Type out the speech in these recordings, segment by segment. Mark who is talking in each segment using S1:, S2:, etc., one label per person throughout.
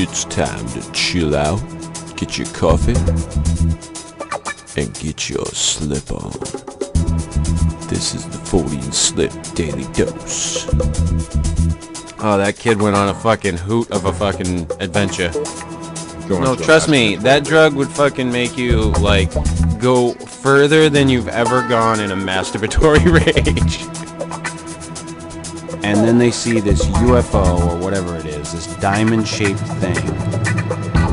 S1: It's time to chill out, get your coffee, and get your slip on. This is the Fortean Slip Daily Dose.
S2: Oh, that kid went on a fucking hoot of a fucking adventure. No, trust me, that drug would fucking make you, like, go further than you've ever gone in a masturbatory rage.
S3: And then they see this UFO or whatever it is, this diamond-shaped thing.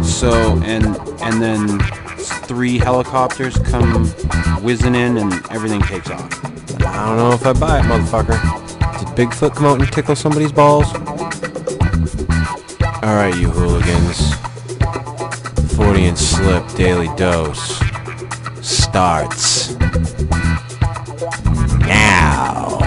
S3: So, and then 3 helicopters come whizzing in and everything takes off.
S2: I don't know if I buy it, motherfucker. Did Bigfoot come out and tickle somebody's balls? Alright, you hooligans. Fortean Slip Daily Dose starts now.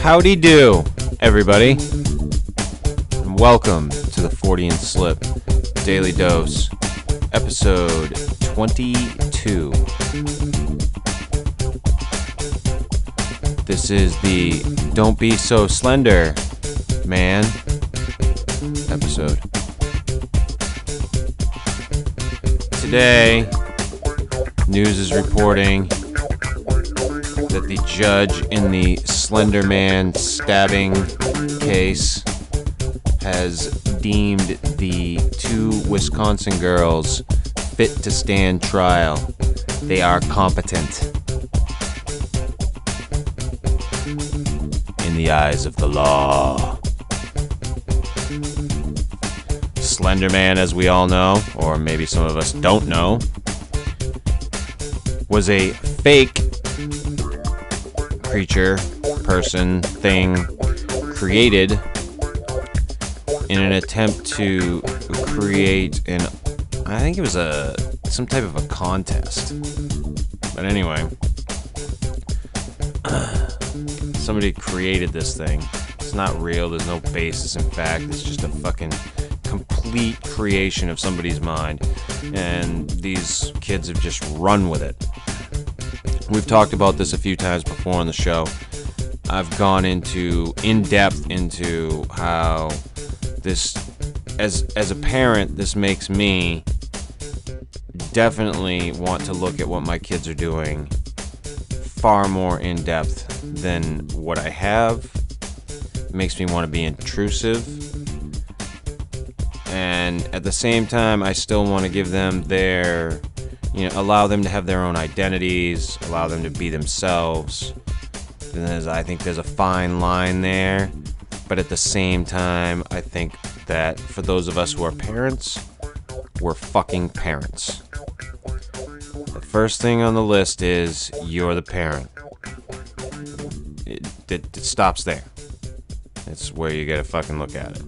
S2: Howdy do, everybody, and welcome to the Fortean Slip Daily Dose, episode 22. This is the Don't Be So Slender, man, episode. Today, news is reporting that the judge in the Slenderman stabbing case has deemed the 2 Wisconsin girls fit to stand trial. They are competent in the eyes of the law. Slenderman, as we all know, or maybe some of us don't know, was a fake creature, person, thing created in an attempt to create I think it was some type of a contest. But anyway, somebody created this thing. It's not real, there's no basis in fact, it's just a fucking complete creation of somebody's mind, and these kids have just run with it. We've talked about this a few times before on the show. I've gone in depth into how this, as a parent, this makes me definitely want to look at what my kids are doing far more in depth than what I have. It makes me want to be intrusive. And at the same time, I still want to give them allow them to have their own identities, allow them to be themselves. And I think there's a fine line there. But at the same time, I think that for those of us who are parents, we're fucking parents. The first thing on the list is you're the parent. It stops there. It's where you gotta fucking look at it.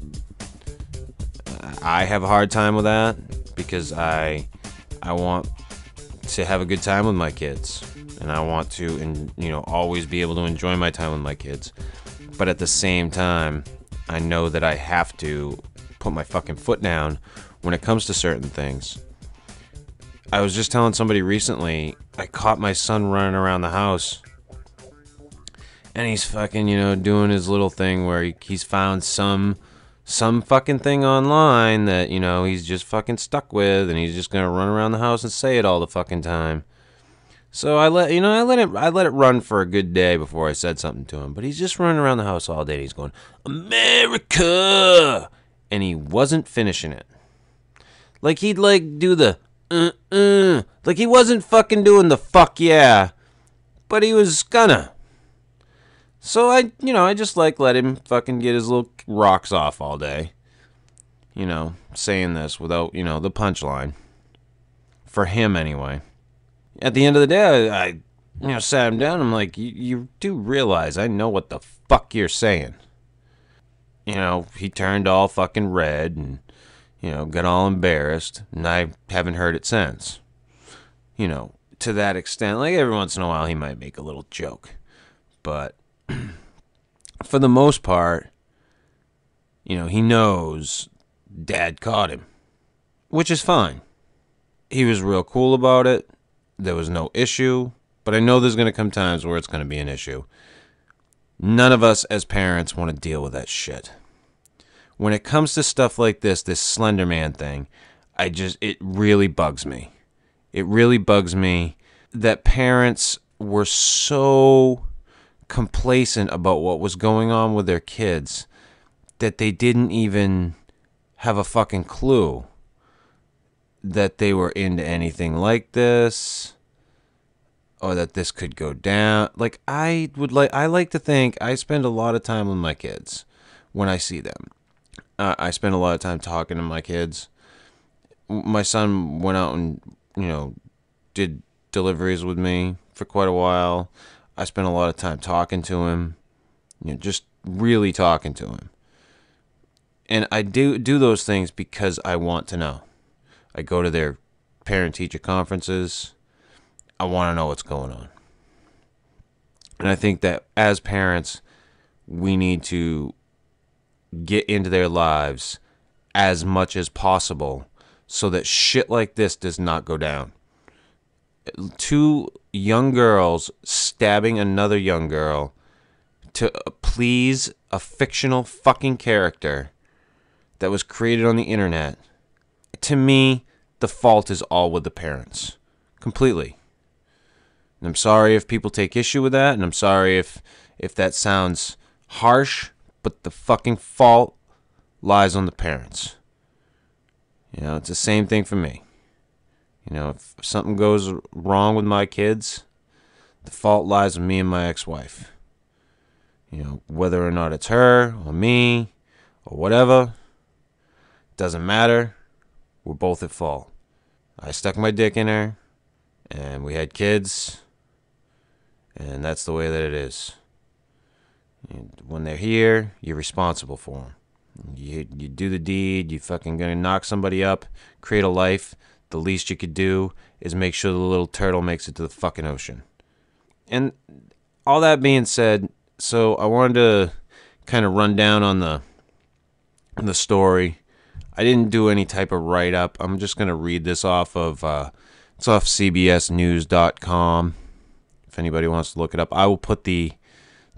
S2: I have a hard time with that because I want to have a good time with my kids, and I want to always be able to enjoy my time with my kids. But at the same time, I know that I have to put my fucking foot down when it comes to certain things. I was just telling somebody recently, I caught my son running around the house, and he's fucking, doing his little thing where he's found some fucking thing online that, he's just fucking stuck with, and he's just gonna run around the house and say it all the fucking time. So I let it run for a good day before I said something to him. But he's just running around the house all day, and he's going, America! And he wasn't finishing it. Like he'd do the like he wasn't fucking doing the fuck yeah, but he was gonna. So I just let him fucking get his little rocks off all day. Saying this without, the punchline. For him, anyway. At the end of the day, I sat him down. I'm like, you do realize I know what the fuck you're saying. He turned all fucking red and, got all embarrassed. And I haven't heard it since. To that extent, like every once in a while he might make a little joke. But for the most part, he knows Dad caught him, which is fine. He was real cool about it. there was no issue, but I know there's going to come times where it's going to be an issue. None of us as parents want to deal with that shit. When it comes to stuff like this Slenderman thing, it really bugs me. It really bugs me that parents were so complacent about what was going on with their kids that they didn't even have a fucking clue that they were into anything like this or that this could go down. Like, I like to think I spend a lot of time with my kids when I see them. I spend a lot of time talking to my kids. My son went out and, did deliveries with me for quite a while. I spent a lot of time talking to him, just really talking to him. And I do those things because I want to know. I go to their parent-teacher conferences. I want to know what's going on. And I think that as parents, we need to get into their lives as much as possible so that shit like this does not go down. 2 young girls stabbing another young girl to please a fictional fucking character that was created on the internet. To me, the fault is all with the parents. Completely. And I'm sorry if people take issue with that, and I'm sorry if that sounds harsh, but the fucking fault lies on the parents. It's the same thing for me. If something goes wrong with my kids, the fault lies with me and my ex-wife. Whether or not it's her or me or whatever, doesn't matter. We're both at fault. I stuck my dick in her, and we had kids, and that's the way that it is. When they're here, you're responsible for them. You do the deed, you fucking gonna knock somebody up, create a life. The least you could do is make sure the little turtle makes it to the fucking ocean. And all that being said, so I wanted to kind of run down on the story. I didn't do any type of write-up. I'm just going to read this off of, it's off cbsnews.com. If anybody wants to look it up, I will put the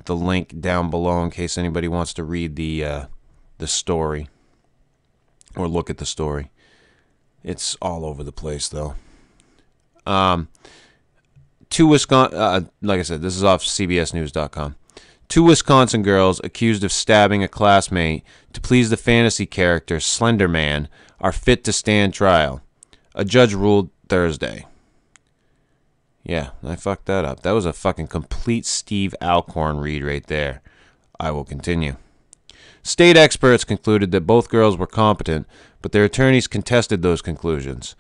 S2: link down below in case anybody wants to read the story or look at the story. It's all over the place, though. 2 Wisconsin, like I said, this is off cbsnews.com. 2 Wisconsin girls accused of stabbing a classmate to please the fantasy character Slenderman are fit to stand trial. A judge ruled Thursday. Yeah, I fucked that up. That was a fucking complete Steve Alcorn read right there. I will continue. State experts concluded that both girls were competent, but their attorneys contested those conclusions.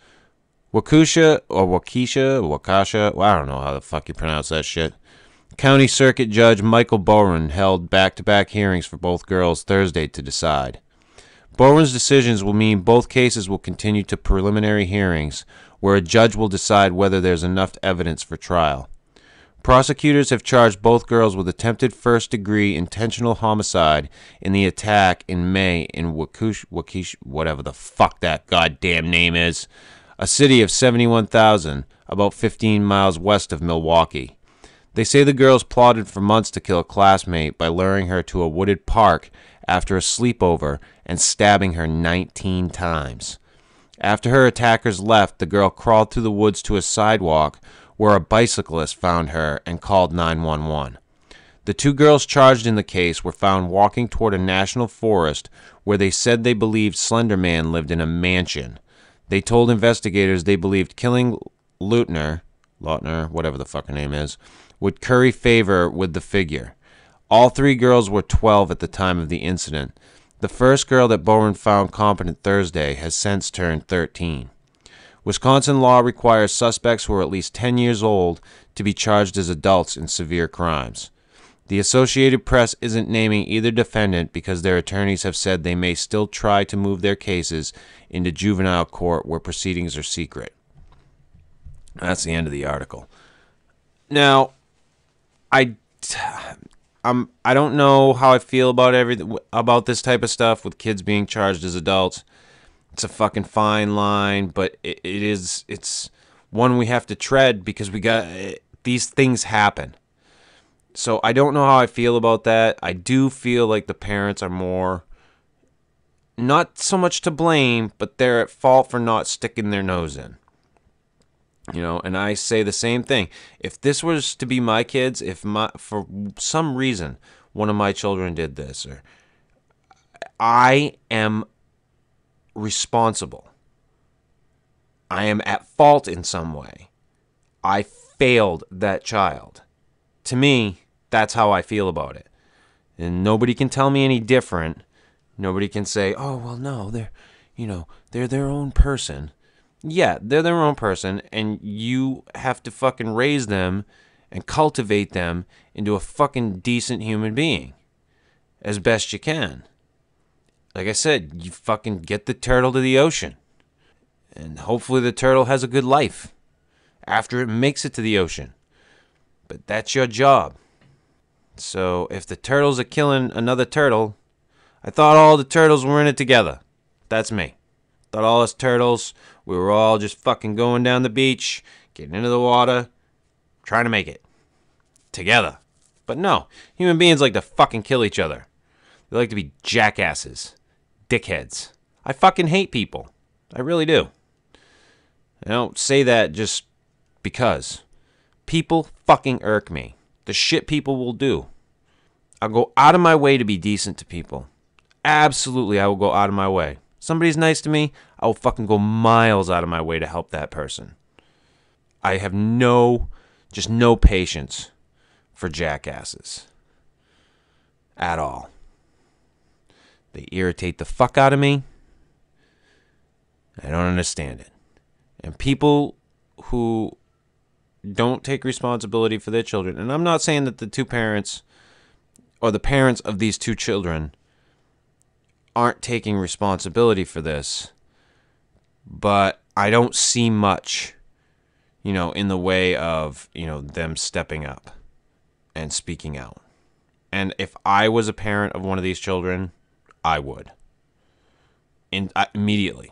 S2: Waukesha, well, I don't know how the fuck you pronounce that shit. County Circuit Judge Michael Bowen held back-to-back hearings for both girls Thursday to decide. Bowen's decisions will mean both cases will continue to preliminary hearings, where a judge will decide whether there's enough evidence for trial. Prosecutors have charged both girls with attempted first-degree intentional homicide in the attack in May in Waukesha, whatever the fuck that goddamn name is, a city of 71,000, about 15 miles west of Milwaukee. They say the girls plotted for months to kill a classmate by luring her to a wooded park after a sleepover and stabbing her 19 times. After her attackers left, the girl crawled through the woods to a sidewalk where a bicyclist found her and called 911. The 2 girls charged in the case were found walking toward a national forest where they said they believed Slenderman lived in a mansion. They told investigators they believed killing Lautner, whatever the fuck her name is, would curry favor with the figure. All 3 girls were 12 at the time of the incident. The first girl that Bowen found competent Thursday has since turned 13. Wisconsin law requires suspects who are at least 10 years old to be charged as adults in severe crimes. The Associated Press isn't naming either defendant because their attorneys have said they may still try to move their cases into juvenile court where proceedings are secret. That's the end of the article. Now, I don't know how I feel about this type of stuff with kids being charged as adults. It's a fucking fine line, but it's one we have to tread because these things happen. So I don't know how I feel about that. I do feel like the parents are more, not so much to blame, but they're at fault for not sticking their nose in. And I say the same thing. If this was to be my kids, for some reason one of my children did this, or I am responsible. I am at fault in some way. I failed that child. To me, that's how I feel about it. And nobody can tell me any different. Nobody can say, "Oh, well, no, they're their own person." Yeah, they're their own person, and you have to fucking raise them and cultivate them into a fucking decent human being as best you can. Like I said, you fucking get the turtle to the ocean, and hopefully the turtle has a good life after it makes it to the ocean. But that's your job. So if the turtles are killing another turtle, I thought all the turtles were in it together. That's me. Thought all us turtles, we were all just fucking going down the beach, getting into the water, trying to make it. Together. But no, human beings like to fucking kill each other. They like to be jackasses. Dickheads. I fucking hate people. I really do. I don't say that just because. People fucking irk me. The shit people will do. I'll go out of my way to be decent to people. Absolutely, I will go out of my way. Somebody's nice to me, I will fucking go miles out of my way to help that person. I have just no patience for jackasses. At all. They irritate the fuck out of me. I don't understand it. And people who don't take responsibility for their children, and I'm not saying that the two parents or the parents of these two children aren't taking responsibility for this, but I don't see much, in the way of, them stepping up and speaking out. And if I was a parent of one of these children, I would. Immediately.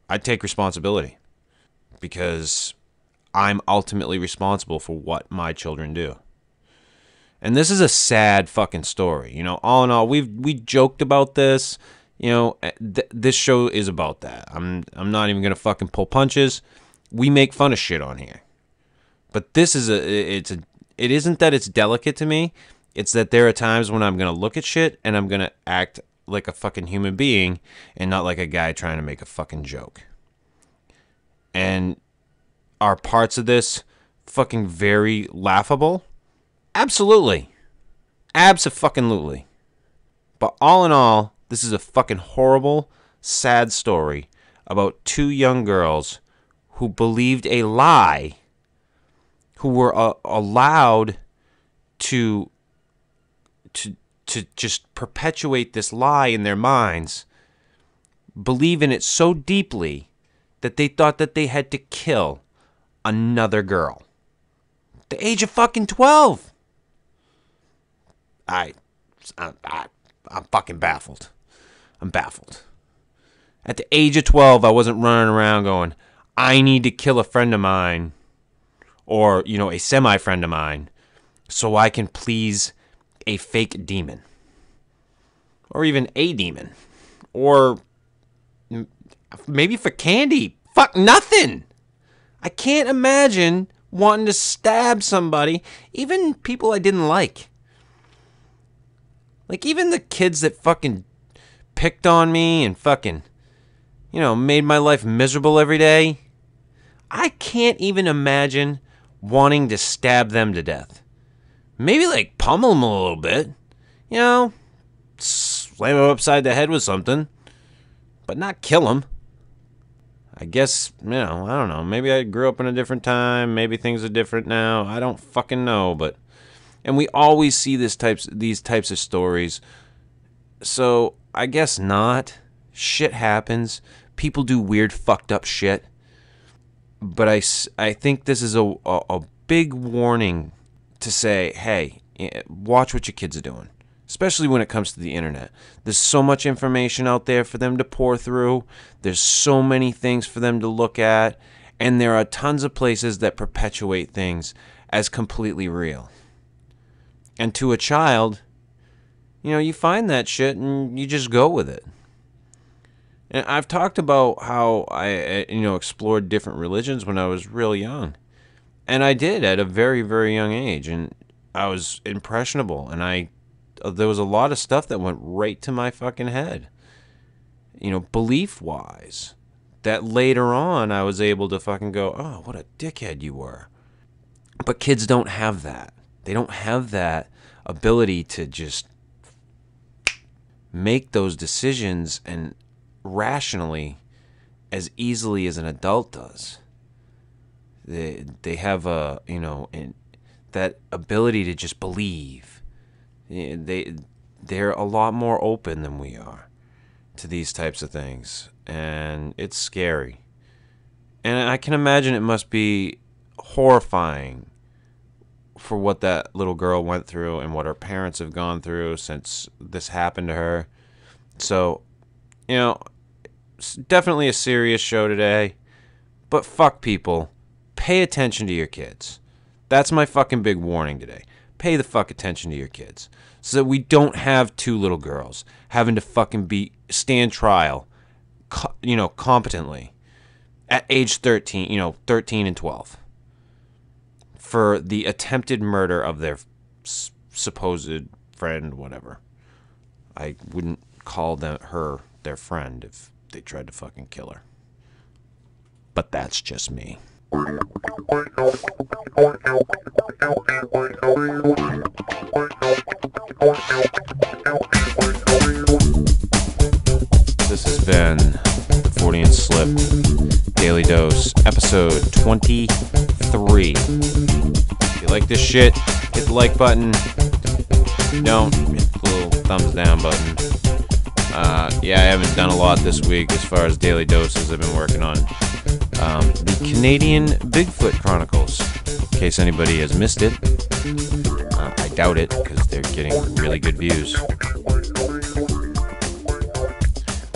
S2: I'd take responsibility because I'm ultimately responsible for what my children do. And this is a sad fucking story. All in all, we joked about this. This show is about that. I'm not even gonna fucking pull punches. We make fun of shit on here. But this is it isn't that it's delicate to me. It's that there are times when I'm gonna look at shit and I'm gonna act like a fucking human being and not like a guy trying to make a fucking joke. And are parts of this fucking very laughable? Absolutely. Abso-fucking-lutely. But all in all, this is a fucking horrible, sad story about two young girls who believed a lie, who were allowed to just perpetuate this lie in their minds, believe in it so deeply that they thought that they had to kill another girl. At the age of fucking 12. I'm fucking baffled. I'm baffled. At the age of 12, I wasn't running around going, I need to kill a friend of mine, or, a semi-friend of mine, so I can please a fake demon. Or even a demon. Or maybe for candy. Fuck nothing. I can't imagine wanting to stab somebody, even people I didn't like. Like, even the kids that fucking picked on me and fucking, made my life miserable every day. I can't even imagine wanting to stab them to death. Maybe, like, pummel them a little bit. Slam them upside the head with something. But not kill them. I guess, I don't know. Maybe I grew up in a different time. Maybe things are different now. I don't fucking know, but... And we always see these types of stories. So, I guess not. Shit happens. People do weird, fucked up shit. But I think this is a big warning to say, hey, watch what your kids are doing. Especially when it comes to the internet. There's so much information out there for them to pour through. There's so many things for them to look at. And there are tons of places that perpetuate things as completely real. And to a child, you find that shit and you just go with it. And I've talked about how I, explored different religions when I was real young. And I did at a very, very young age. And I was impressionable. And there was a lot of stuff that went right to my fucking head. Belief-wise. That later on I was able to fucking go, oh, what a dickhead you were. But kids don't have that. They don't have that ability to just make those decisions and rationally as easily as an adult does. They have that ability to just believe. They're a lot more open than we are to these types of things, and it's scary. And I can imagine it must be horrifying for what that little girl went through and what her parents have gone through since this happened to her. So, definitely a serious show today, but fuck people. Pay attention to your kids. That's my fucking big warning today. Pay the fuck attention to your kids so that we don't have two little girls having to fucking stand trial, competently at age 13, 13 and 12 for the attempted murder of their supposed friend, whatever. I wouldn't call her their friend if they tried to fucking kill her. But that's just me. This has been the Fortean Slip Daily Dose, episode 23. If you like this shit, hit the like button. If you don't, hit the little thumbs down button. I haven't done a lot this week as far as daily doses I've been working on. The Canadian Bigfoot Chronicles, in case anybody has missed it. I doubt it, because they're getting really good views.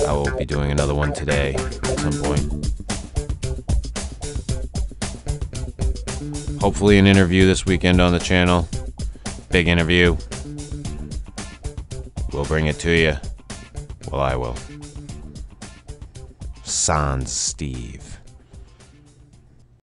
S2: I will be doing another one today at some point. Hopefully an interview this weekend on the channel. Big interview. We'll bring it to you. Well, I will. Sans Steve.